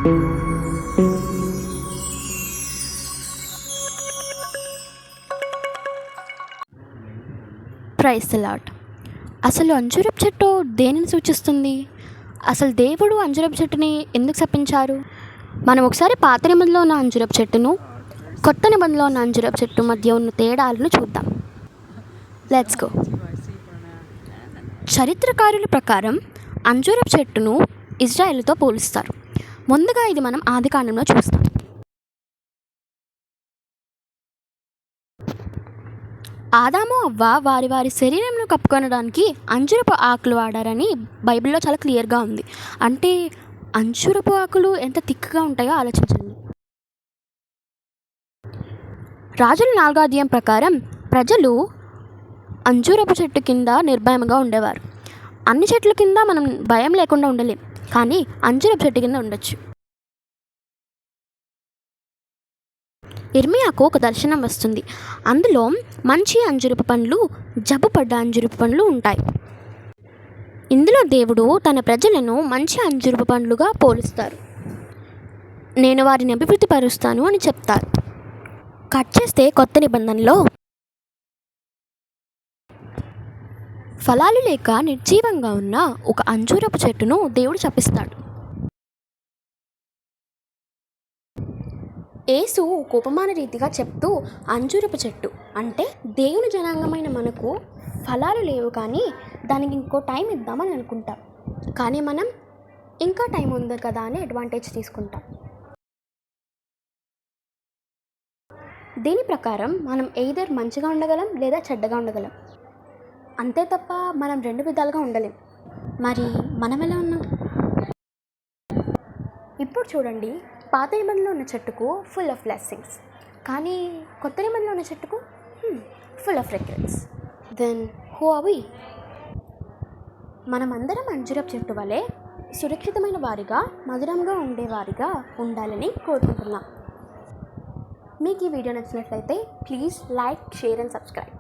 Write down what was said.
Praise the lord. అసలు అంజూరపు చెట్టు దేనిని సూచిస్తుంది? అసలు దేవుడు అంజూరపు చెట్టుని ఎందుకు శపించారు? మనం ఒకసారి పాత నిబంధనలో ఉన్న అంజూరపు చెట్టును, కొత్త నిబంధనలో ఉన్న అంజూరపు చెట్టు మధ్య ఉన్న తేడాలను చూద్దాం. Let's go. చరిత్రకారుల ప్రకారం అంజూరపు చెట్టును ఇజ్రాయెల్తో పోలుస్తారు. ముందుగా ఇది మనం ఆదికాండంలో చూస్తాం. ఆదాము అవ్వ వారి వారి శరీరంను కప్పుకొనడానికి అంజూరపు ఆకులు వాడారని బైబిల్లో చాలా క్లియర్గా ఉంది. అంటే అంజూరపు ఆకులు ఎంత థిక్గా ఉంటాయో ఆలోచించండి. రాజుల 4వ అధ్యాయం ప్రకారం ప్రజలు అంజూరపు చెట్టు కింద నిర్భయంగా ఉండేవారు. అన్ని చెట్ల కింద మనం భయం లేకుండా ఉండలేం, కానీ అంజూరపు చెట్టు కింద ఉండొచ్చు. ఇర్మియాకు ఒక దర్శనం వస్తుంది. అందులో మంచి అంజూరపు పండ్లు, జబ్బుపడ్డ అంజూరపు పండ్లు ఉంటాయి. ఇందులో దేవుడు తన ప్రజలను మంచి అంజూరపు పండ్లుగా పోలుస్తారు. నేను వారిని అభివృద్ధిపరుస్తాను అని చెప్తారు. కట్ చేస్తే కొత్త నిబంధనలో ఫలాలు లేక నిర్జీవంగా ఉన్న ఒక అంజూరపు చెట్టును దేవుడు శపిస్తాడు. యేసు కోపమాన రీతిగా చెప్తూ అంజూరపు చెట్టు అంటే దేవుని జనాంగమైన మనకు ఫలాలు లేవు, కానీ దానికి ఇంకో టైం ఇద్దామని అనుకుంటాం. కానీ మనం ఇంకా టైం ఉంది కదా అని అడ్వాంటేజ్ తీసుకుంటాం. దీని ప్రకారం మనం ఎయిదర్ మంచిగా ఉండగలం లేదా చెడ్డగా ఉండగలం, అంతే తప్ప మనం 2 విధాలుగా ఉండలేం. మరి మనం ఎలా ఉన్నాం? ఇప్పుడు చూడండి, పాత నిబంధనలో ఉన్న చెట్టుకు ఫుల్ ఆఫ్ బ్లెస్సింగ్స్, కానీ కొత్త నిబంధనలో ఉన్న చెట్టుకు full of regrets. Then who are we? మనమందరం అంజూరపు చెట్టు వలె సురక్షితమైన వారిగా, మధురంగా ఉండేవారిగా ఉండాలని కోరుకుంటున్నాం. మీకు ఈ వీడియో నచ్చినట్లయితే please like, share and subscribe.